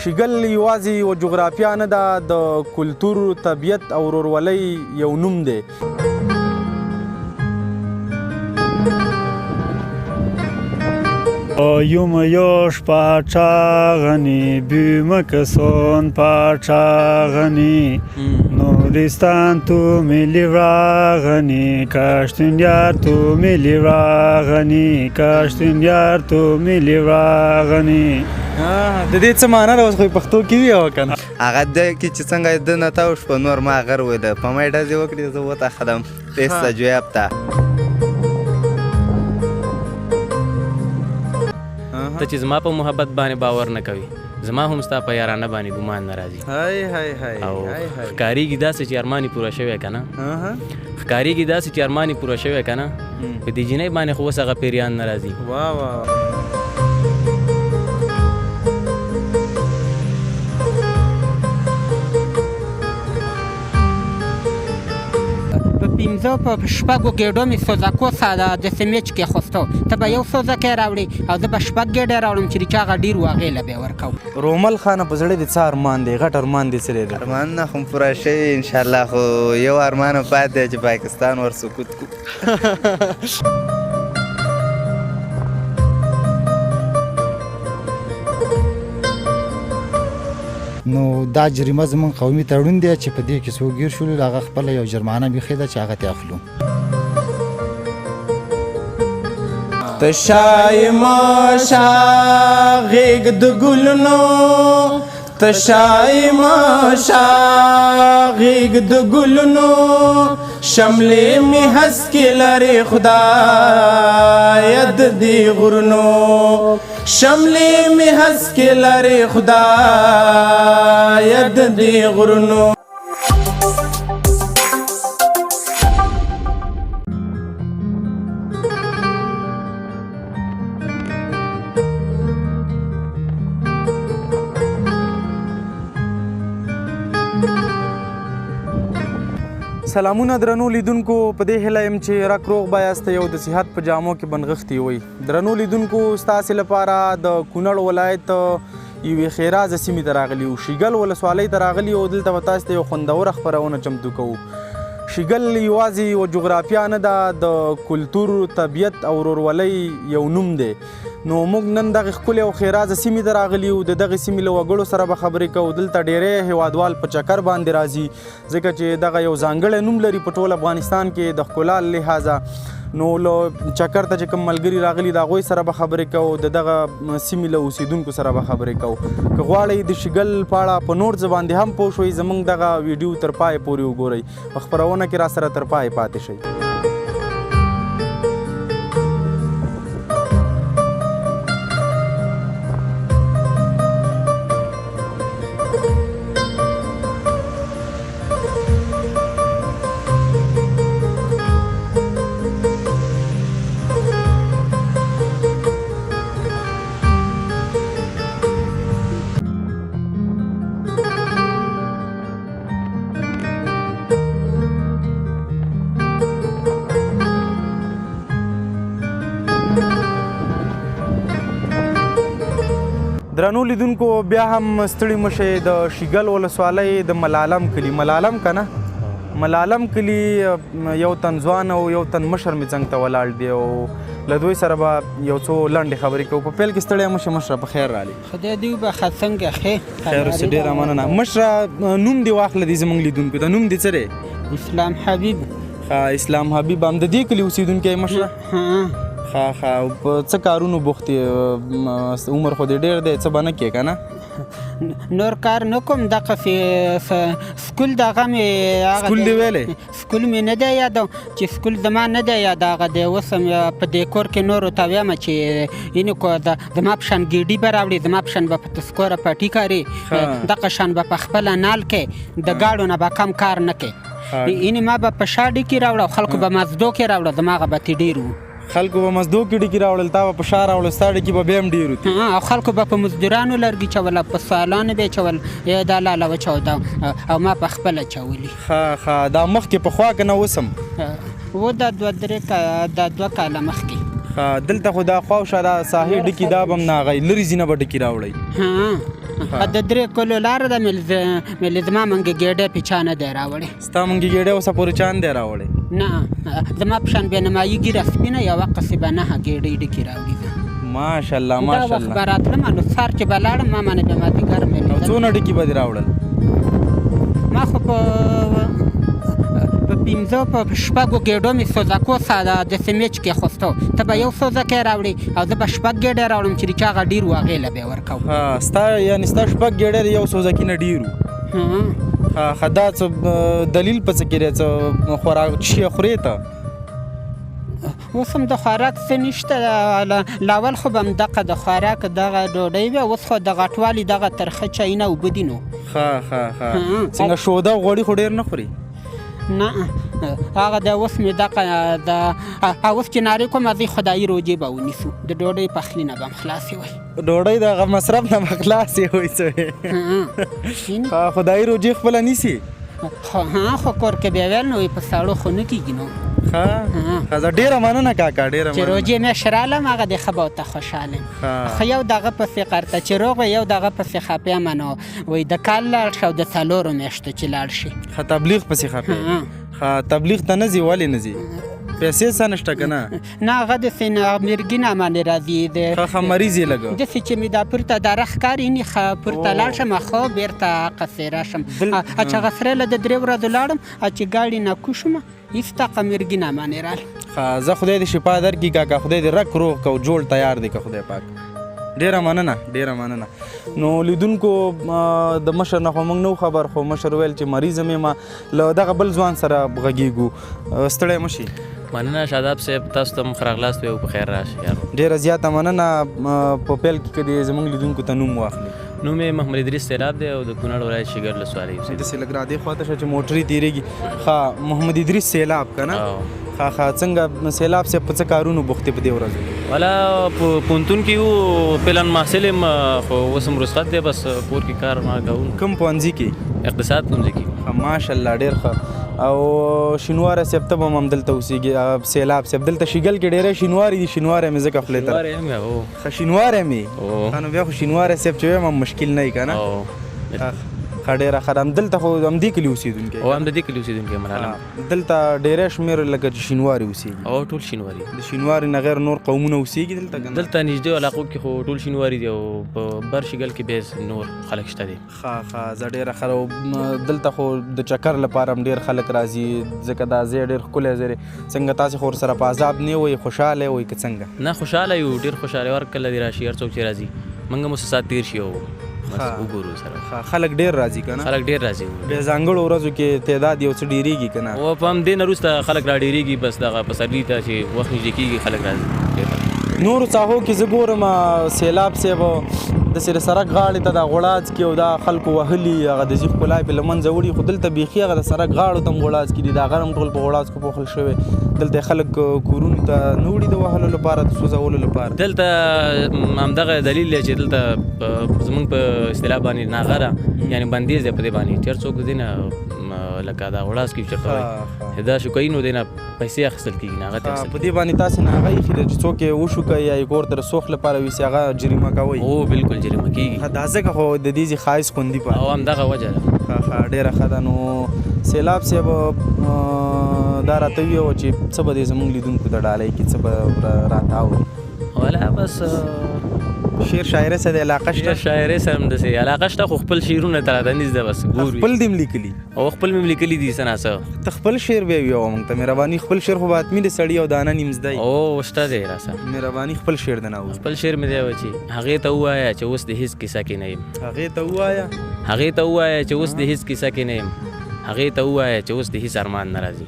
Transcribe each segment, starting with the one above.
شیګل یوازې یوه جغرافیه نه ده، د کلتور، طبیعت او ورورولۍ یو نوم دی. یوم یوش پاچاغنی بیمکسون پاچاغنی نورستان تو ملی راغنی کاشتین یار تو ملی راغنی کاشتین یار تو ملی راغنی. د دې څه معنا ده؟ اوس خو پښتو کې وي او که نه هغه د کې چې څنګه د نه تاو شپه نور ما غر ویله په ما ډزې وکړې زه وتښتم پیسته جواب ته. ته چې زما په محبت باندې باور نه کوي، زما هم ستا په یارانه باندې ګمان نه راځي. او ښکارېږي داسې چې ارمان یې پوره شوی که نه، ښکارېږي داسې چې ارمان یې پوره شوی که نه، په دې جینۍ باندې خو اوس هغه پیریان نه راځي. پنځو په شپږو ګېډو مې سوزکو داسې میچ کېښوستو، ته به یو سوزکی راوړې او زه به شپږ ګېډې راوړم چې د چا هغه ډېر و هغې له به یې ورکوم. رومل خانه په زړه دې څه ارمان دی؟ غټ ارمان دې څه دی؟ ارمانونه خو پوره شوي انشاءالله، خو یو ارمان هم پاتې دی چې پاکستان ور سقوط کړو. نو دا جریمه زموږ قومي تړون دی چې په دې کې څوک ګیر شول هغه خپله یو جرمانه بیخي ده چې هغه ترې اخلو. تشای ماشا غیږ د ګلونو، تشای ماشا غیږ د ګلونو، شملې مې هسکې لرې خدایه د دې غرونو، شملې مې هسکې لرې خدایه د دې غرونو. سلامونه درنو لیدونکو، په دې هیله یم چې رک روغ به یاست، یو د صحت په جامو کې بنغښتي وئ. درنو لیدونکو، ستاسې لپاره د کونړ ولایت یوې ښېرازه سیمې ته راغلي یو، شیګل ولسوالۍ ته راغلي یو. دلته به تاسو ته یو خوندوره خپرونه چمتو کوو. شیګل یوازې یوه جغرافیه نه ده، د کلتور، طبیعت او ورورولۍ یو نوم دی. نو موږ نن دغې ښکلې او ښېرازه سیمې ته راغلي یو. د دغې سیمې له وګړو سره به خبرې کوو. دلته ډېری هیوادوال په چکر باندې راځي، ځکه چې دغه یو ځانګړی نوم لري په ټول افغانستان کې د ښکلا له لحاظه. نو له چکر ته چې کوم ملګري راغلي د هغوی سره به خبرې کوو، د دغه سیمې له اوسېدونکو سره به خبرې کوو. که غواړئ د شیګل په اړه په نور څه باندې هم پوه شئ، زموږ دغه ویډیو تر پایه پورې وګورئ. په خپرونه کې را سره تر پایه پاتې شئ. درنو لیدونکو، بیا هم ستړي مشئ. د شیګل ولسوالۍ د ملالم کلي، ملالم که نه، ملالم کلي یو تن ځوان او یو تن مشر مې څنګ ته ولاړ دی او له دوی سره به یو څو لنډې خبرې کوو. په پیل کې ستړی مشه مشره، په خیر راغلې. خدای دې وبخښه، څنګه ښې؟ خیر اوسې، ډېره مننه. مشره نوم دې واخله دې زموږ لیدونکو ته. نوم دې څه دی؟ اسلام حبیب. اسلام حبیب هم د دې کلي اوسېدونکی مشره؟ ښه په څه کارونو بوخت یې؟ عمر خو دې ډېر دی، څه به نه کې که نه؟ نور کار نه کوم، دغسې سکول دغه مې سکول دې ویلی؟ سکول مې نه دی یاد، چې سکول زما نه دی یاد هغه دی. اوس هم په دې کور کې نورو ته ویم چې یعنې کو زما په شان ګیډي به راوړي، زما په شان به په تسکوره پټي کاري، دغه شان به په خپله نال کې د ګاډو نه به کم کار نه کوي. یعنې ما به په شا ډکي راوړه او خلکو به مزدو کې راوړه، زما هغه به تې ډېر وو. خلکو به مزدو کې ډکي راوړل، تا به په شا راوړل، ستا ډکي به بیا هم ډېر وو. او خلکو به په مزدورانو لرګي چول، په سوالانو به یې چول، یا دا لاله وچاوده او ما په خپله چولي. ښه دا مخکې پخوا که نه اوس هم؟ و دا دوه کاله مخکې. دلته خو دا خواوشا دا ساحې ډکي دا به هم نه هغه لرې ځینه به ډکي راوړئ. د 3 کلو لاره ده مې زما منګې ګېډۍ پې چا نه دی راوړی. ستا منګې ګېډۍ اوسه پورې چا نه دی راوړی؟ نه زما په شان بېنمایي ږیره سپینه یوه قصې به 9 ګېډۍ ډکې راوړي. ماشاءالله دا وخت ماشاءالله. به راتلم نو سهار چې به لاړم ما باندې بیا مازدیګر مې او لیدل. څونه ډکي به دې راوړل؟ ما خو په 5-6 ګېډو مې سوزاکو د سیمېچ کې خوستو. ته به یو سوزکی راوړې او زه به 6 ګېډې راوړم چې چا هغه ډېر و هغې له به یې ورکوم. ستا یعنې ستا 6 ګېډۍ د یو سوزکي نه ډېر وو. ښه دا څه دلیل په څه کې دی؟ څه خوراک شی خورې ته؟ اوس هم د خوراک څه نشته. لاول خو به همدغه د خوراک دغه ډوډۍ وه، اوس خو د غټوالي دغه ترخه چایونه اوبه دي نو. څنګه شوده او غوړي خو ډېر نه خوري؟ نه هغه د اوس مې دغه اوس چې نارې کوم زه خدایي روجې به ونیسو، د ډوډۍ پخلي نه به هم خلاصې وای. ډوډۍ د هغه مصرف نه به خلاصې وای څه؟ خدایي روجې خپله نیسي؟ خو کور کې بیا ویل نو په ساړو خو نه کېږي نو. زه ډېره مننه کاکا، ډېره چې روجې مې شرالم هغه د ښه به ورته خوشحاله یم. خو یو دغه پسې قرته چې روغ وی یو دغه پسې خفه یم نو وایي د کال لاړ شه او د 4 میاشتو چې لاړ شي. تبلیغ پسې خفه یې؟ تبلیغ ته نه ځي؟ ولې نه ځي؟ پیسې څه نشته که نه؟ نه هغه داسې مېرګي نه باندې راځي. ښه مریض یې لږ داسې چې مې دا پورته داره ښکاري نی پورته لاړ شم خو بېرته قصې راشم. چې هغه سره له د 3 ورځو لاړم چې ګاډي نه کوږ شومه هېڅ دغه مېرګي نه باندې راغله. زه خدای دې شفا درکړي کاکا، خدای دې رک روغ که جوړ تیار دی که خدای پاک. ډېره مننه ډېره مننه. نو لیدونکو د مشر نه خو موږ نه خبر، خو مشر ویل چې مریض یم له دغه بل ځوان سره غږېږو. ستړی مه شي. مننه شاداب صاحب، تاسو ته مخ راغلاست او په خیر راشئ. ډېره زیاته مننه. په پیل کې که دې زموږ لیدونکو ته نوم واخلي. نوم یې محمد ادریس سیلاب دی او د کونړ ولایت شیګر ولسوالۍ اوسېږي. داسې لږ را دې خواته شه چې موټرې تېرېږي. محمد ادریس سیلاب که نه؟ څنګه سیلاب صاحب په څه کارونو بوخت دی په دې ورځو؟ والا په پوهنتون کې یو پلان محصل یم، خو اوس هم رخصت دی، بس کور کې کار ما کوم. کوم پوهنځي کې؟ اقتصاد پوهنځي کې. ماشاءالله ډېر ښه. او شینواره صاحب ته به هم دلته اوسېږي؟ سیلاب صاحب دلته شیګل کې ډېری شینوارې دي، شینواری مې ځکه خولې ته شینواری مې نو بیا خو شینواری صاحب چې وایم هم مشکل نه وي که نه؟ ډېره ښه ده. دلته خو همدې کلي اوسېدونکی؟ او همدې کلي اوسېدونکی یم. دلته ډېری شمېر لکه چې شینواري اوسېږي؟ او ټول شینواري. د شینواري نه غیر نور قومونه اوسېږي دلته که نه؟ دلته نږدې علاقو کې خو ټول شینواري دي او په بر شیګل کې بیا نور خلک شته دي. ښه زه ډېره ښه. دلته خو د چکر لپاره هم ډېر خلک راځي ځکه دا ځای ډېر ښکلی ځای دی. څنګه تاسې خو ورسره په عذاب نه وئ، خوشحاله وئ که څنګه؟ نه خوشحاله یو، ډېر خوشحاله. ور کله دې راشي هر څوک چې راځي موږ هم سات تېر شي او وګورو سره. خلک ډېر راځي که نه؟ خلک ډېر راځي. بیا ځانګړو ورځو کې تعداد یو څه ډېرېږي که نه؟ او په همدې نه وروسته خلک را ډېرېږي، بس دغه پسرلي ته چې وخت نږدې کېږي خلک راځي. نورو ساحو کې زه ګورم سیلاب صاحب داسې د سړک غاړې ته دا غوړاڅ کې او دا خلکو وهلي هغه د ځي ښکلا یې په له منځه وړي، خو دلته بیخي هغه د سړک غاړو ته هم غوړاڅ کې دي، دا غر هم ټول په غوړاڅکو پوښل شوی. دلته خلک کورونو ته نه وړي د وهلو لپاره، د سوځولو لپاره. دلته همدغه دلیل دی چې دلته زموږ په اصطلاح باندې ناغره یعنې بندیز دی په دې باندې چې هر څوک د دې نه لکه دا غوړاڅ کې چېرته وایي دا شوکوي نو دې نه پیسې اخیستل کېږي، نه هغه ته اخیستل. په دې باندې تاسې نه هغه ایښي ده چې څوک یې وشوکوي یا یې کور ته د سوخ لپاره ویسي هغه جریمه کوئ؟ او بالکل جریمه کېږي. دا ځکه خو د دې ځای ښایست خوندي پاتې. او همدغه وجه ده. ډېره ښه ده. نو سیلاب صاحب دا راته وویل چې څه به دې زموږ لیدونکو ته ډالۍ کړي، څه به راته اوري؟ والا بس شعر شاعرۍ سره د علاقه شته؟ شاعرۍ سره هم داسې علاقه شته، خو خپل شعرونه ته راته نږدې بس ګورو. خپل دې هم لیکلي؟ او خپل مې لیکلي دي څه نه څه. ته خپل شعر بیا ویوه موږ ته. مهرباني خپل شعر خو به حتمي د سړي او دانه نیم زده وي. او شته دی راسه. مهرباني خپل شعر د نه وو. خپل شعر مې دی چې هغې ته ووایه چې اوس د هېڅ کیسه کې نه یم. هغې ته ووایه چې اوس د هېڅ کیسه کې نه یم. هغې ته ووایه چې اوس د هېڅ ارمان نه راځي.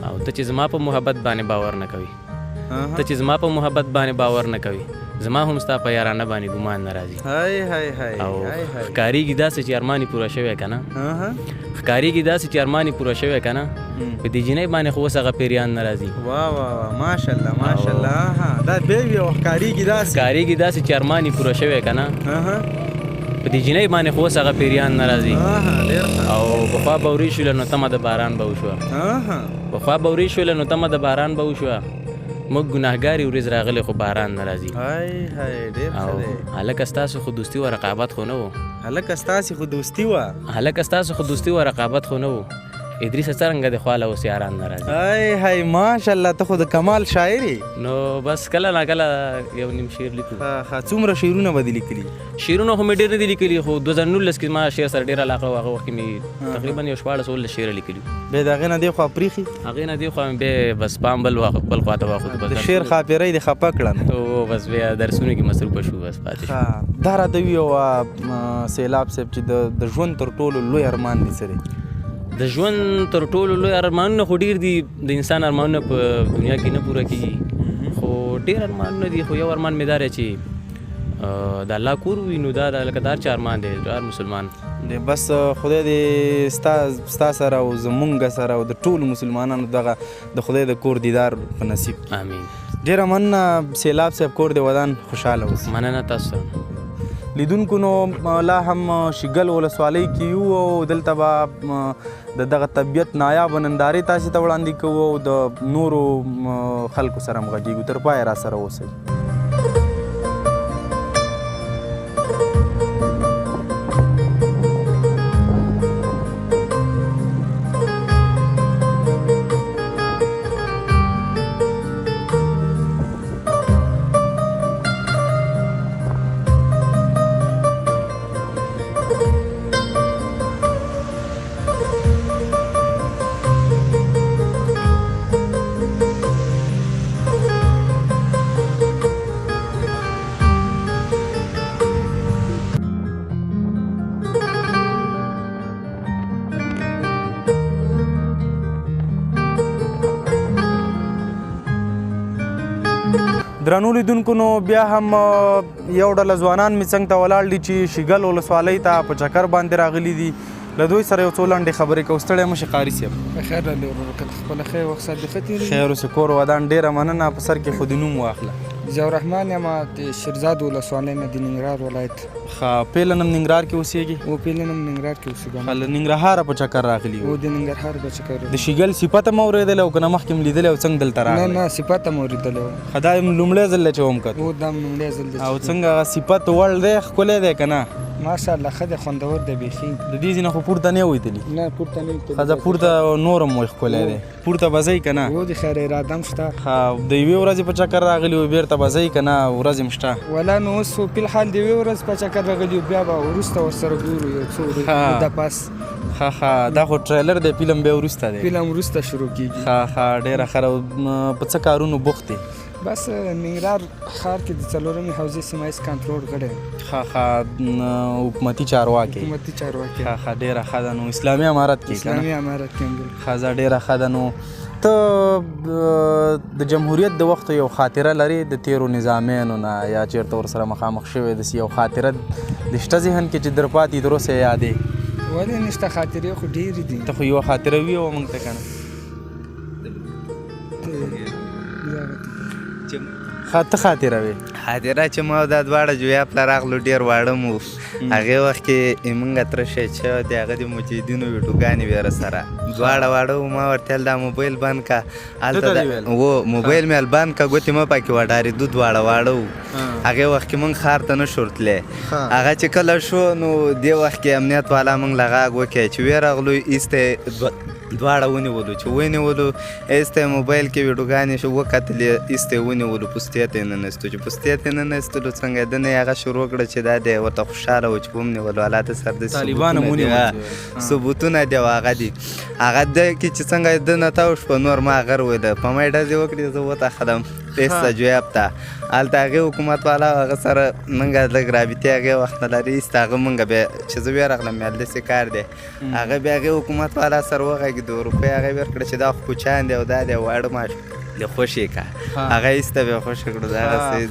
او ته چې زما په محبت باندې باور نه کوي، زما هم ستا په یارانه باندې ګمان نه راځي. او ښکارېږي داسې چې ارمان یې پوره شوی که نه، په دې جینۍ باندې خو اوس هغه پیریان نه راځي. ماشاءالله ماشاءالله. دا بیا وي ښکارېږي داسې چې ارمان یې پوره شوی که نه، په دې جینۍ باندې خو اوس هغه پیریان نه راځي. او پخوا به ورې شوله نو تمه د باران به وشوه، موږ ګناهګارې ورځ راغلی خو باران نه راځي. او هلکه ستاسو خو دوستي و رقابت خو نه و، هلکه ستاسې خو دوستي وه. هلکه ستاسو خو دوستي و رقابت خو نه و. ادریسه څرنګه د خواله اوس یاران نه راځي. های های ماشاءالله ته خو د کمال شاعر یې. نو بس کله ناکله یو نیم شعر لیکو. څومره شعرونه به دې لیکلي؟ شعرونه خو مې ډېر نه دي لیکلي خو 2019 کې ما شعر سره ډېره علاقه و. هغه وخت کې مې تقریبا یو 14 شعر لیکلي. بیا د هغې نه دې خوا پرېښي؟ هغې نه دې خوا مې بیا بس پام بل خوا ته واخود. د شعر خاپیری دې خفه کړه نو بس بیا درسونو کې مصروفه شو بس پاتې شو. دا راته ووایه سیلاب صاحب چې د ژوند تر ټولو لوی ارمان دې څه دی؟ د ژوند تر ټولو لوی ارمانونه خو ډېر دي. د انسان ارمانونه په دنیا کې نه پوره کېږي خو ډېر ارمانونه دي. خو یو ارمان مې دا دی چې د الله کور وي نو دا لکه دا هر چا ارمان دی هر مسلمان دی. بس خدای دې ستا سره او زمونږ سره او د ټولو مسلمانانو دغه د خدای د کور دیدار په نصیب. آمین. ډېره مننه سیلاب صاحب، کور دې ودان خوشحاله اوسي. مننه تاسو سره. لیدونکو نو لا هم شیګل ولسوالۍ کې یو او دلته به د دغه طبیعت نایابه نندارې تاسې ته وړاندې کوو او د نورو خلکو سره هم غږېږو. تر پایه را سره اوسئ. درنو لیدونکو نو بیا هم یو ډله ځوانان مې څنګ ته ولاړ دي چې شیګل ولسوالۍ ته په چکر باندې راغلي دي. له دوی سره یو څو لنډې خبرې کوو. ستړی مه شې قاري صاحب. بخیر راغلی ورور، که ته خپله ښه وخت سات دې ښه تېرېږي. خیر اوسې، کور ودان. ډېره مننه. په سر کې خو د نوم واخله. ضیاء الرحمن یم د شیرزاد ولسوالۍ نه د ننګرهار ولایت. ښه، پیله نم ننګرهار کې اوسېږي؟ و پیله نم ننګرهار کې اوسېږم. ښه، له ننګرهاره په چکر راغلي و د ننګرهار په چکر. د شیګل صفت هم اورېدلی او که نه مخکې م لیدلی او څنګه دلته راغلی؟ نه نه صفت هم اورېدلی و. ښه، دا یم لومړی ځل دی چې ومکتو. و دا لومړی ځل دی. او څنګه هغه صفت وړ دی، ښکلی دی که نه؟ ماشاءالله ښه دی، خوندور دی بیخي. د دې ځای نه خو پورته نه وتلي؟ نه پورته نه وتلي. ښه، پورته نورم وایي ښکلی دی. پورته به ځئ که نه؟ و د خیر اراده هم شته. ښه، د یوې ورځې په چکر راغلي و بېرته به ځئ که نه ورځې هم شته؟ ولا نو اوس خو فلحال د یوې ورځ په چکر راغلي بیا به وروسته ورسره ګورو یو څو ورځې د پاس. ښه، دا خو ټریلر دی، فلم بیا وروسته دی؟ فلم وروسته شروع کېږي. ښه، ډېره ښه. په څه کارونو بوخت دی؟ بس ننګرهار ښار کې د 4مې حوزې سیمه ایز کنټرول غړی. ښه، حکومتي چارواکي. حکومتي چارواکي. ښه، ډېره ښه ده. نو اسلامي امارت کې اسلامي امارت کې. ښه، ډېره ښه ده. نو ته د جمهوریت د وخت یو خاطره لرې د تیرو نظامینو نه، یا چېرته ورسره مخامخ شوی داسې یو خاطره د شته ذهن کې چې در پاتې تر اوسه یادې؟ ولې نشته، خاطرې خو ډېرې دي. ته خو یوه خاطره ویوه موږ ته که نه؟ ته خاطره وې؟ خاطره چې ما دا دواړه جویا پله راغلو ډېر واړه مو. هغې وخت کې زمونږ تره شهید شوی دی، هغه د مجاهدینو ویډیوګانې وې راسره. دواړه واړه وو. ما ورته ویل دا موبایل بند که. هلته و موبایل مې بند که، ګوتې مه پکې وډارېدو. دواړه واړه وو. هغې وخت کې مونږ ښار ته نه شو تللی. هغه چې کله شو نو دې وخت کې امنیت والا مونږ له غاږ وکړی چې ویې راغلو. ایسته دواړه ونیولو. چې ونیولو ایسته موبایل کې ویډیوګانې شو وکتلې، ایسته یې ونیولو، پوستې ته یې ننیستو. چې پوستې ته یې ننیستلو څنګه د نه یې هغه شروع کړه چې دا دی ورته خوشحاله و چې ومنیولو. الله ته سر د ثبوتونه دی او هغه دي. هغه دی کې چې څنګه د نه تاو شو نور ما غر ویله په ما یې ډزې وکړې، زه وتښتم ایسته جویاب ته. هلته هغې حکومت والا هغه سره موږ لږ رابطې هغې وخت نه لري. ایسته هغه موږ بیا چې زه بیا راغلم بیا داسې کار دی. هغه بیا هغې حکومت والا سره وغږېدو، روپۍ هغې ورکړه چې دا خو کوچیان دی او دا دی واړه ماش د خوشې که. هغه ایسته بیا خوشې کړو. دغسې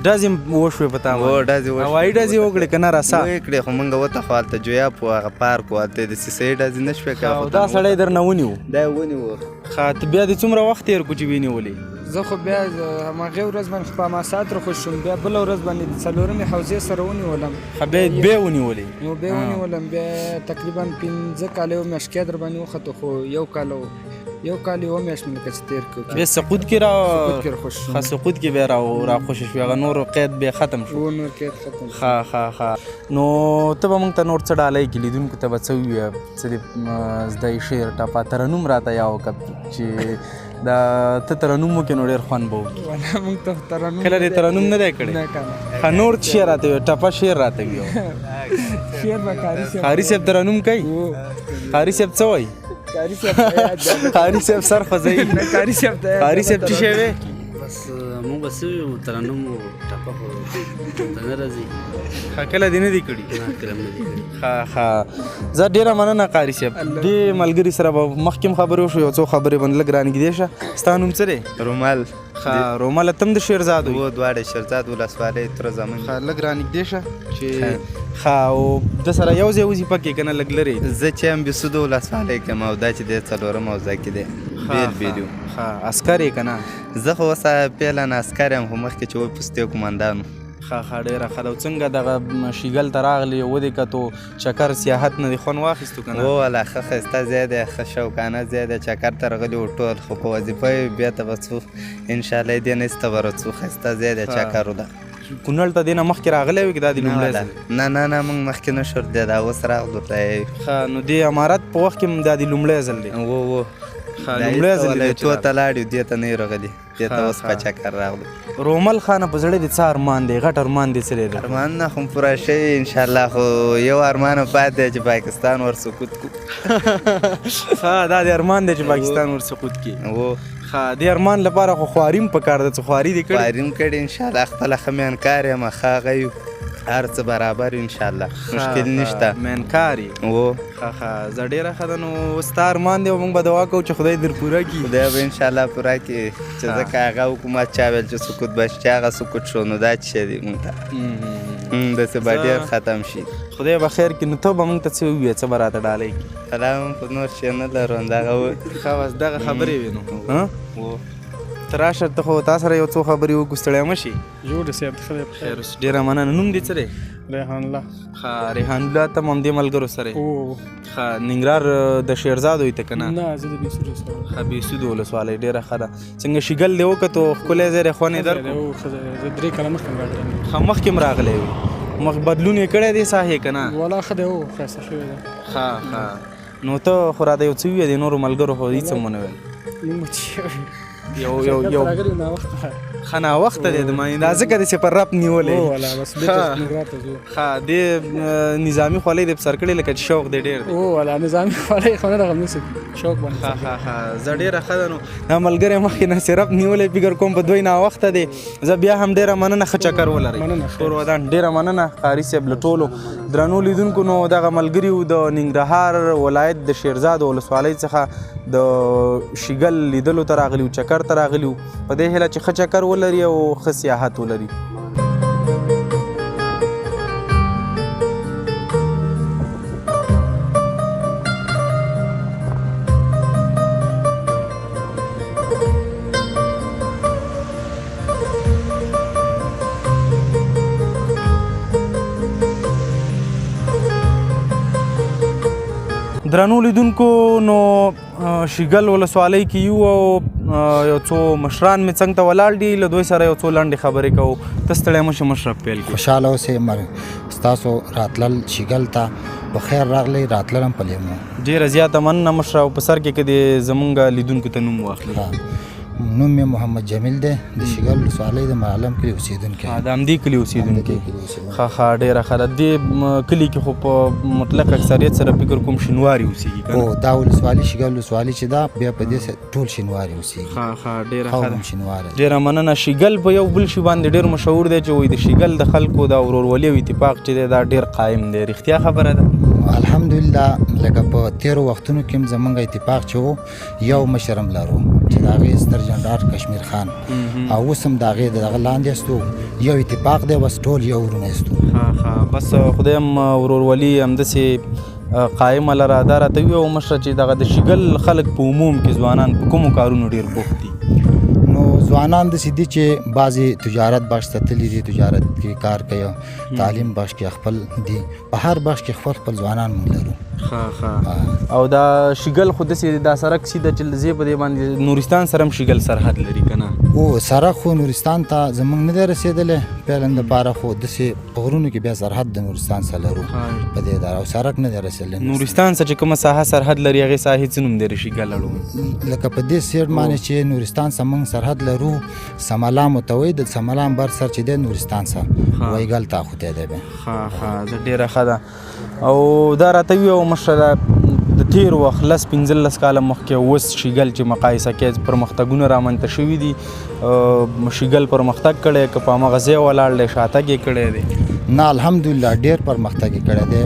ډزې وشوې په تا باندې؟ ډزې وشوې. هوایي ډزې وکړې که نه رسا؟ ویې کړې خو موږ وتښو. هلته جویاب و، هغه پارک و، هلته د سیسۍ ډزې نه شوې کوه. او دا سړی در نه ونیو؟ دا یې ونیو. ښه، ته بیا دې څومره وخت تېر کړو چې وینیولې؟ زه خو بیا هماغې ورځ باندې په حماسات راخوش شوم. بیا بله ورځ باندې د 4مې حوزې سره ونیولم. ښه، بیا ونیولې؟ نو بیا ونیولم. بیا تقریبا 5 کاله یو میاشت کې در باندې وختو، خو 1 کال یو کال یوه میاشت مې لکه چې تېر کړو بیا سقوط کې را سقوط کې راخوش شوم. سقوط کې بیا را خوشی شو هغه نور قید بیا ختم شو و نور قید ختم شو. ها نو ته به موږ ته نور څه ډالۍ کې لیدونکو ته به څه ووایې څه دې زده شعر ټپه ترنم راته یا وکړه چې دا ته ترنم وکړې نو ډېر خوند به وکړي ولا موږ ته ترنم کله دې ترنم نه دی کړی نه کنه ښه نور شعر راته وایه ټپه شعر راته وایه شعر به قاري صاحب قاري صاحب ترنم کوي قاري صاحب څه وایي قاري صاحب ته یاد دی. قاري صاحب سر خوځوي قاري صاحب ته یاد قاري صاحب څه شی وی بس مونږ بس یو ترنم ټاپه خو ته نه راځي ښه کله دې نه دي کړي نه کلم نه دي کړی. ښه زه ډېره مننه قاري صاحب دې ملګري سره به مخکې خبرې وشو یو څو خبرې به لږ رانږدې شه ستا نوم څه دی رومال ښه روماله ته هم د شعرزاد وي و دواړه شیرزاد ولسوالۍ تر زمون ښه لږ رانږدې شه چې ښه او د سره یو ځای وځي پکې که نه لږ لرې زه چې هم بسودو ولسوالۍ کې یم او دا چې دی څلورم اوضاع کې دی بیل یو ښه عسکر یې که نه زه خو اوس پیلن عسکر یم خو مخکې چې وایي پوستې قمندان ښه ډېره ښه ده او څنګه دغه شیګل ته راغلې ودې کتو چکر سیاحت نه دې خوند واخیستو که نه و والا ښه ښایسته ځای دی ښه شوقانه ځای دی چکر ته راغلي وو ټول خو په وظیفه یې بېرته به څو انشاءالله دې نسته به راځو ښایسته ځای دی چکر ده کونړ ته دې نه مخکې راغلی وي که دا دې لومړی ځل نه موږ مخکې نه شو دی دا اوس راغلو ښه نو دې امارت په وخت کې هم دا دې لومړی ځل دی و لومړی ځل دی تو ته لاړ یو دې ته نه یې راغلي دې ته اوس په چکر راغلو رومل خانه په زړه دې څه ارمان دی غټ ارمان دې څه دی ارمان نه خو پوره شوي انشاءالله خو یو ارمان هم پاتې دی چې پاکستان ور سقوط کړو ښه دا دې ارمان دی چې پاکستان ور سقوط کړي و ښه دې ارمان لپاره خو خواري هم پکار ده څه خواري دې کړې خواري هم کړې انشاءالله خپله ښه میانکار یم ښه هغه یو هر څه برابر انشاءالله مشکل نشته مینکار یې و ښه زه ډېره ښه ده نو ستا ارمان دی او موږ به دعا کوو چې خدای در پوره کړي خدای به انشاءالله پوره کړي چې ځکه هغه حکومت چا ویل چې سقوط به شي چې هغه سقوط شو نو دا څه شی دی موږ ته داسې به ډېر ختم شي خدای به خیر کړي نو ته به موږ ته څه ووایې څه به راته ډالۍ کړي سلام په نور شی نه لرو همدغه و ښه بس دغه خبرې وې نو ته راشه ته خو تا سره یو څو خبرې وکړو ستړی مه شي جوړ صاحب خدای په خیر اوس ډېره مننه نوم دې څه دی ریحان الله ښه ریحان الله ته هم همدې ملګرو سره او ښه ننګرهار د شیرزاد وي ته که نه نه زه د بیسوري سره ښه بېسود ولسوالۍ ډېره ښه ده څنګه شیګل دې وکتو ښکلی ځای دی خوند یې درکړو او زه 3 کاله مخکې راغلی ښه مخکې هم راغلی وي مخ بدلون یې کړی دی ساحې که نه والا ښه دی او ښایسته شوی دی ښه نو ته خو راته یو څه ووایې د نورو ملګرو خو هېڅ هم ونه ویل موږ چې یو راغلی ناوخته ښه ناوخته دی د ما دا ځکه داسې پر رپ نیولی او والا بس بیرته ننګرهار ته ځو ښه دې نظامي خولۍ دې په سر کړې لکه چې شوق دی ډېر دی او والا نظامي خولۍ خو نه رغم نسي شوق باندې ښه زه ډېره ښه ده نو دا ملګری مخکې نه سرپ نیولی فکر کوم په دوی ناوخته دی زه بیا هم ډېره مننه ښه چکر ولرئ ټول ودان ډېره مننه قاري صاحب له ټولو درنو لیدونکو نو دغه ملګري وو د ننګرهار ولایت د شیرزاد ولسوالۍ څخه د شیګل لیدلو ته راغلي وو چکر ته راغلي وو په دې هیله چې ښه چکر ولري او ښه سیاحت ولري درنو لیدونکو نو شیګل ولسوالۍ کې یو او یو څو مشران مې څنګ ته ولاړ دي له دوی سره یو څو لنډې خبرې کوو ته ستړی مه شه مشرف پیل کړي خوشحاله اوسئ ستاسو راتلل شیګل ته په خیر راغلی راتلل هم په لیمو ډېره زیاته مننه مشره او په سر کې که د زمونږ لیدونکو ته نوم واخلي نوم مې محمد جمیل دی د شیګل ولسوالۍ د معلم کلي اوسېدونکی د همدې کلي اوسېدونکی ښه ډېره ښه ده دې کلي کې خو په مطلق اکثریت سره فکر کوم شینواري اوسېږي او دا ولسوالي شیګل ولسوالي چې ده بیا په دې ټول شینواري اوسېږي ښه ډېره ښه ده شینواری ډېره مننه شیګل په یو بل شي باندې ډېر مشهور دی چې وایي د شیګل د خلکو د ورورولي او اتفاق چې دی دا ډېر قایم دی رښتیا خبره ده الحمدلله لکه په تیرو وختونو کې هم زمونږ اتفاق چې و یو مشر هم لرو چې د هغې ستر جنرال کشمیر خان او اوس هم د هغې د دغه لاندې استو یو اتفاق دی بس ټول یو ورونه استو بس خدای هم ورورولي همداسې قایمه لره دا راته ووایه او مشره چې دغه د شیګل خلک په عموم کې ځوانان په کومو کارونو ډېر بوخت دي نو ځوانان داسې دي چې بعضې تجارت بخش ته تللي دي تجارت کې کار کوي تعلیم بخش کې خپل دي په هر بخش کې خپل ځوانان موږ لرو او دا شیګل خو داسې دا سړک سیده چې زه په دې باندې نورستان سره هم شیګل سرحد لري که نه او سړک خو نورستان ته زموږ نه دی رسېدلی فعلا دپاره خو داسې په غرونو کې بیا سرحد د نورستان سره لرو په دې اداره او سړک نه دی رسېدلی نورستان سره چې کومه ساحه سرحد لري هغې ساحې څه نوم دی د شیګل اړوند لکه په دې سیټ باندې چې نورستان سره موږ سرحد لرو سملام ورته وایي د سملام بر سر چې دی نورستان سره وایګل ته اخوتی دی بیا دا ډېره ښه ده او دا راته ووایه مشره د تېر وخت 10-15 کاله مخکې اوس شیګل چې مقایسه کې پرمختګونه رامنځته شوي دي شیګل پرمختګ کړی که په همغه ځای ولاړ دی شاتګ یې کړی دی نه الحمدلله ډېر پرمختګ یې کړی دی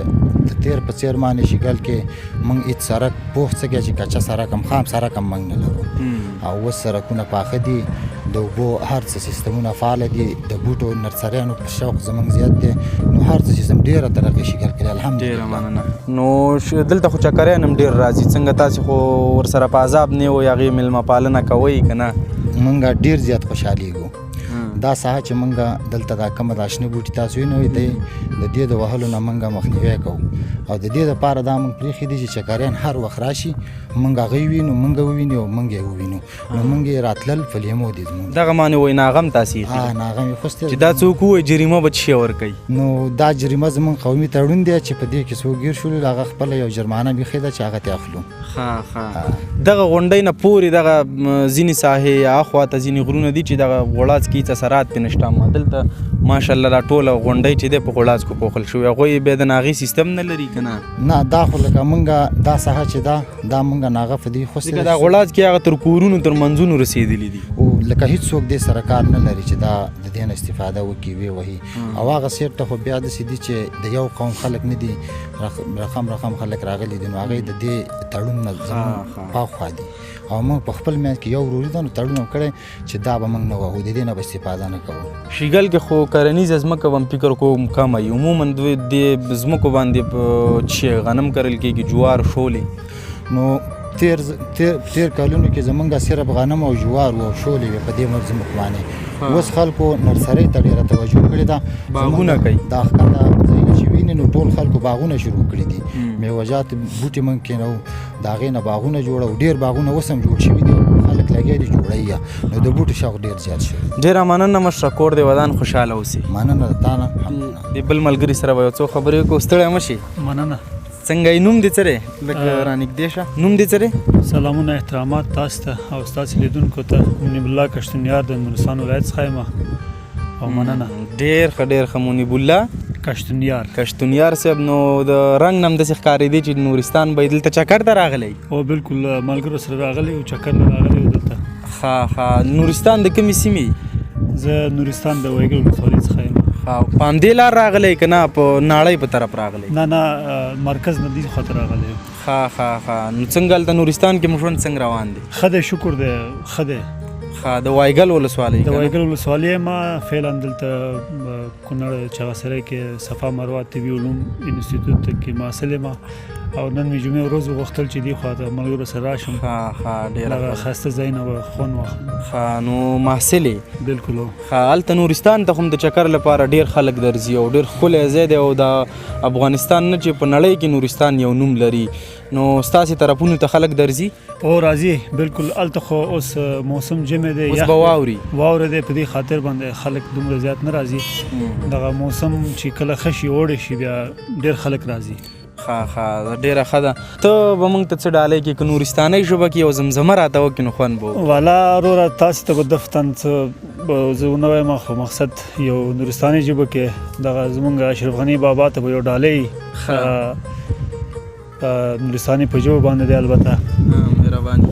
د تېر په څېر باندې شیګل کې موږ هېڅ سړک پوخ څه کې چې کچه سړک هم خام سړک هم موږ نه لرو او اوس سړکونه پاخه دي د اوبو هر څه سیستمونه فعاله دي د بوټو نرسریانو په شوق زموږ زیات دی نو هر څه سیستم ډېره ترقي شیګل کړې الحمدلله ډېره مننه نو دلته خو چکریان هم ډېر راځي څنګه تاسې خو ورسره په عذاب نه وئ هغې میلمه پالنه کوئ که نه موږ ډېر زیات خوشحالېږو دا ساحه چې موږ دلته دا کومه د شنه بوټي تاسو وینئ دی د دې د وهلو نه موږ مخنیوی کوو او د دې دپاره دا موږ پرېښي دي چې چکریان هر وخت راشي موږ هغوی وینو موږ ووینو او موږ یې ووینو نو موږ یې راتلل په لیمو دي زموږ دغه معنی وایي ناغم تاسې ناغم یې خوستی چې دا څوک ووایي جریمه به څه شی ورکوي نو دا جریمه زموږ قومي تړون دی چې په دې کې څوک ګیر شولو هغه خپله یو جرمانه بیخي ده چې هغه ترې اخلو دغه غونډۍ نه پورې دغه ځینې ساحې یا اخواته ځینې غرونه دي چې دغه غوړاڅ کې هېڅ اثرات پرې نشته اما دلته ماشاءالله دا ټوله غونډۍ چې دی په غوړاڅ کې پوښل شوې هغوی بیا د ناغې سیستم نه لري که نه نه دا خو لکه موږ دا ساحه چې دا موږ ناغه په دې خوستې ځکه دا غوړاڅ کې هغه تر کورونو تر منځونو رسېدلي دي او لکه هېڅوک دې سره کار نه لري چې دا د دې نه استفاده وکړي ویې وهي او هغه سیټ ته خو بیا داسې دي چې د یو قوم خلک نه دي رقم خلک راغلي دي نو هغوی د دې تړون نه زموږ پاخوا دي او موږ په خپل منځ کې یو وروري ده نو تړون هم کړی چې دا به موږ نه وهو د دې نه به استفاده نه کوو شیګل کې خو کرنیزه ځمکه به هم فکر کوم کمه وي عموما دوی دې ځمکو باندې چې غنم کرل کېږي جوار شولې نو تیر کلونو کې زمونږ صرف غنم او جوار او شولې وې په دې ځمکو باندې اوس خلکو نرسرۍ ته ډېره توجه کړې ده باغونه کوي دا ښکته ځایونه چې وینې نو ټول خلکو باغونه شروع کړي دي میوهجات بوټي موږ کېنو د هغې نه باغونه جوړو ډېر باغونه اوس هم جوړ شوي دي خلک لګیا دي جوړوي نو د بوټو شوق ډېر زیات شوی ډېره مننه مشره کور دې ودان خوشحاله اوسې مننه د تا نه د بل ملګري سره به یو څو خبرې وکړو ستړی مه شي مننه څنګه یې نوم دې څه دی لږ رانږدې شه نوم دې څه دی سلامونه احترامات تاسو ته او ستاسو لیدونکو ته منیب الله کشتنیار د نورستان ولایت څخه یم او مننه ډېر ښه منیب الله کشتنیار صاحب نو د رنګ نه هم داسې ښکارېدی چې نورستان به دلته چکر ته راغلی او بالکل ملګرو سره راغلی او چکر نه راغلی و دلته نورستان د کومې سیمې زه نورستان د وایګل ولسوالۍ څخه یم په همدې لار راغلی که نه په ناړۍ په طرف راغلی نه مرکز نه دې خواته راغلی نو څنګه هلته نورستان کې مو ژوند څنګه روان دی ښه دی شکر دی ښه دی د وایګل ولسوالۍ د وایګل ولسوالۍ یم فعلا دلته کونړ چغسرۍ کې صفا مروه طبي علوم انسټیټیوټ کې محصل یم او نن مې جمعې ورځ وغوښتل چې دې خواته ملګرو سره راشم دغه ښایسته ځای نه به خوند واخلم نو محصل یې بالکل هلته نورستان ته خو د چکر لپاره ډېر خلک درځي او ډېر ښکلی ځای دی او د افغانستان نه چې په نړۍ کې نورستان یو نوم لري نو ستاسې طرفونو ته خلک درځي او راځي بالکل هلته خو اوس موسم جمع دی اوس به واوري واوره دی په دې خاطر باندې خلک دومره زیات نه راځي دغه موسم چې کله ښه شي اوړی شي بیا ډېر خلک راځي ډېره ښه ده ته به موږ ته څه ډالۍ کې که نورستانۍ ژبه کې یو زمزمه راته وکړې نو خوند به والا وروره تاسې ته به دفتن څه زه ونه وایم خو مقصد یو نورستانۍ ژبه کې دغه زمونږ اشرف غني بابا ته به یو ډالۍ نورستاني په ژبه باندې دی البته مهرباني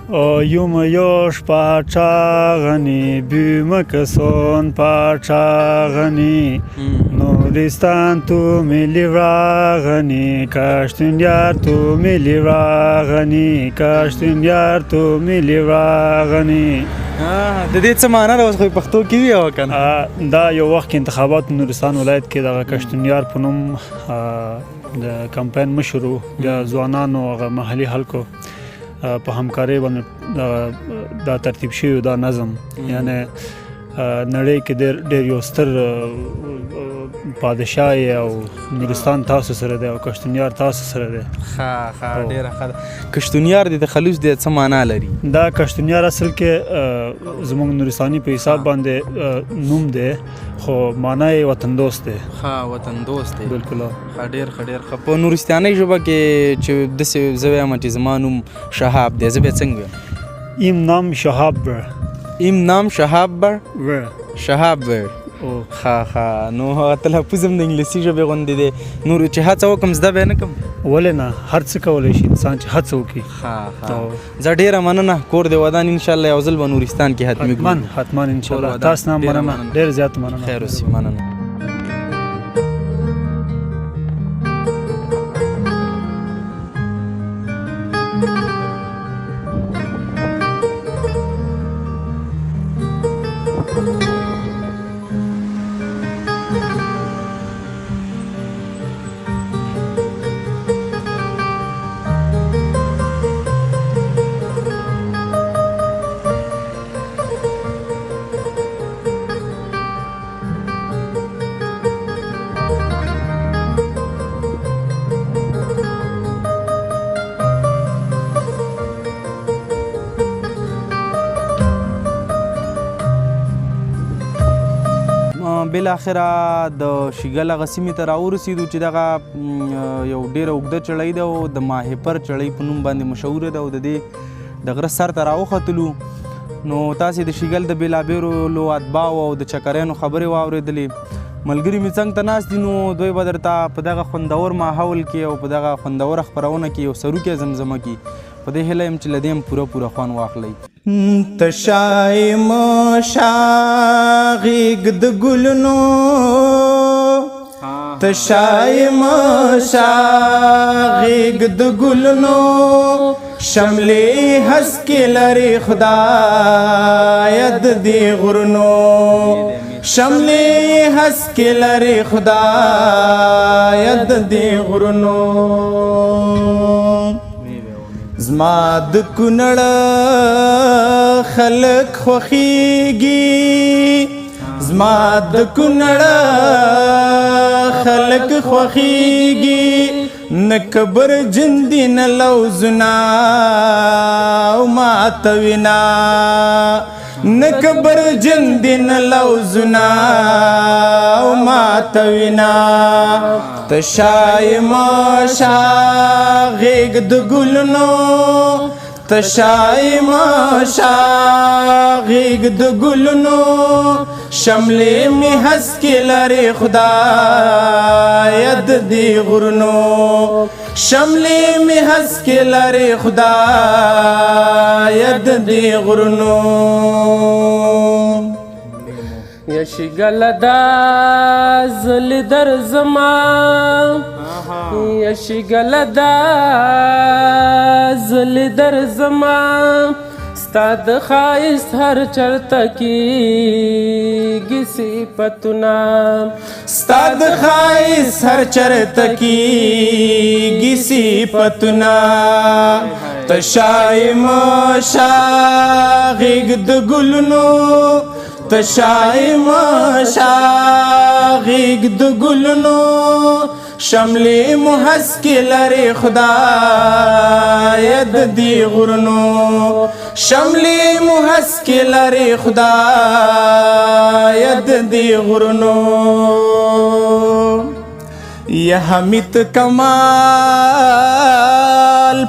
یوم یوش پاچاغنی بیمکسون پاچاغنی نورستان تو ملی راغنی کشتنیار تو ملی راغنی کشتنیار تو ملی راغنی د دې څه معنا ده اوس خو پښتو کې وي او کنه دا یو وخت کې انتخابات نورستان ولایت کې دغه کشتنیار په نوم د کمپاین مشر و بیا ځوانانو هغه محلي خلکو په همکارۍ باندې دا ترتیب شوی دا نظم یعنی نړۍ کې ډېر یو ستر پادشاه او نورستان تاسو سره دی او کشتونیار تاسو سره دی. ښه ډېره ښه ده. کشتونیار د تخلص دی څه معنا لري؟ دا کشتونیار اصل کې زموږ نورستاني په حساب باندې نوم دی خو معنا یې وطن دوست دی. ښه وطن دوست دی. بالکل. ښه ډېر ښه. په نورستانۍ ژبه کې چې داسې زه وایم چې زما نوم شهاب دی، زه بیا څنګه وایم؟ ایم نام شهاب بر. ایم نام شهاب بر. شهاب بر. ښه نو هغه تلفظ هم د انګلیسي ژبې غوندې دی. نور چې هڅه وکړم زده به یې نه کړم؟ ولې نه، هر څه کولی شي انسان چې هڅه وکړي. زه ډېره مننه. کور د ودان انشاءالله یو ځل به نورستان کې حتمي ګورو. حتما انشاءالله. تاسو نه مننه، ډېر زیات مننه. خیر اوسې، مننه. بالاخره د شیګل هغه سیمې ته راورسېدو چې دغه یو ډېره اوږده چړۍ ده او د ماهیپر چړۍ په نوم باندې مشهوره ده او د دې د غره سر ته راوختلو. نو تاسې د شیګل د بېلابېلو اتباعو او د چکریانو خبرې واورېدلې. ملګري مې څنګ ته ناست دي، نو دوی به درته په دغه خوندور ماحول کې او په دغه خوندوره خپرونه کې یو سروکی زمزمه کړي. په دې هیله یم چې له دې هم پوره خوند واخلئ. تشای مشا غیږ د ګلونو، تشای مشا غیږ د ګلونو، شملې هسکې لري خدایه د دې غرونو، شملې هسکې لري خدایه د دې غرونو. زما د کونړ خلک خوښیږي، زما د کونړ خلک خوښیږي، نه کبر جندي نه لوزونه او ماته وینا، نه کبر جندي نه لوزونه او ماته وینا. تشای مشا غیږ د ګلونو، تشای مشا غیږ د ګلونو، شملې مې هسکې لري خدایه د دې غرونو، شملې مې هسکې لري خدایه د دې غرونو. یشګل دا زل در زما، یشګل دا زل در زما، ستا د ښایست هر چرته کیږي صفتونه، ستا د ښایست هر چرته کیږي صفتونه. تشای مشا غیږ د ګلونو، تشای مشا غیږ د ګلونو، شملې مو هسکې لري خدایه د دې غرونو، شملې مو هسکې لري خدایه د دې غرونو. یا حمید کمال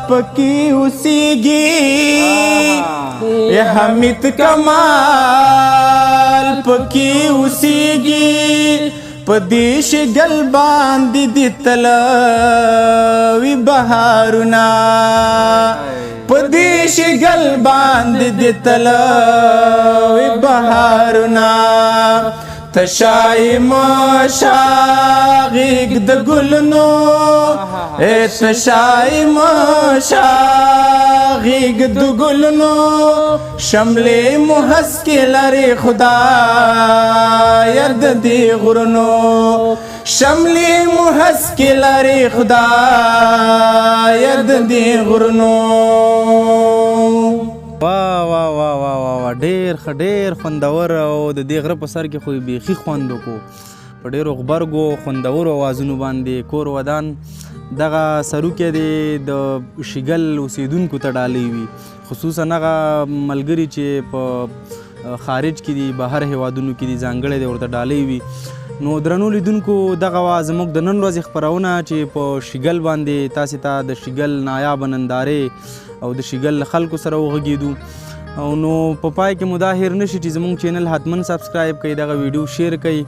پکې اوسېږي، یا حمید کمال پکې اوسېږي، په دې شګل باندې دې تلوي بهارونه، په دې شګل باندې دې تلوي بهارونه. تشای مشا غیږ د ګلونو، تشای مشا غیږ د ګلونو، شملې مو هسکې لري خدایه د دې غرونو، شملې مو هسکې لري خدایه د دې غرونو. واه واه واه واه واه ډېر ښه ډېر خوندور او د دې غره په سر کې خو یې بیخي خوند وکړو په ډېرو غبرګو خوندورو اوازونو باندې کور ودان دغه سروکې دی د شیګل اوسیدونکو ته ډالۍ وي خصوصا هغه ملګري چې په خارج کې دي بهر هیوادونو کې دي ځانګړی دی ورته ډالۍ وي نو درنو لیدونکو دغه وه زموږ د نن ورځې خپرونه چې په شیګل باندې تاسې ته د شیګل نایابه نندارې او د شیګل له خلکو سره وغږېدو او نو په پای کې مو دا هیر نشي چې زموږ چینل حتما سبسکرایب کړئ دغه ویډیو شیر کړئ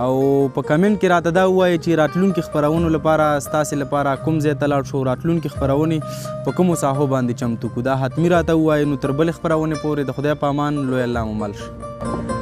او په کمنټ کې راته دا ووایئ چې راتلونکي خپرونو لپاره ستاسې لپاره کوم ځای ته لاړ شو راتلونکي خپرونې په کومو ساحو باندې چمتو کړو دا حتمي راته ووایئ نو تر بلې خپرونې پورې د خدای په امان لوی الله مو مل شي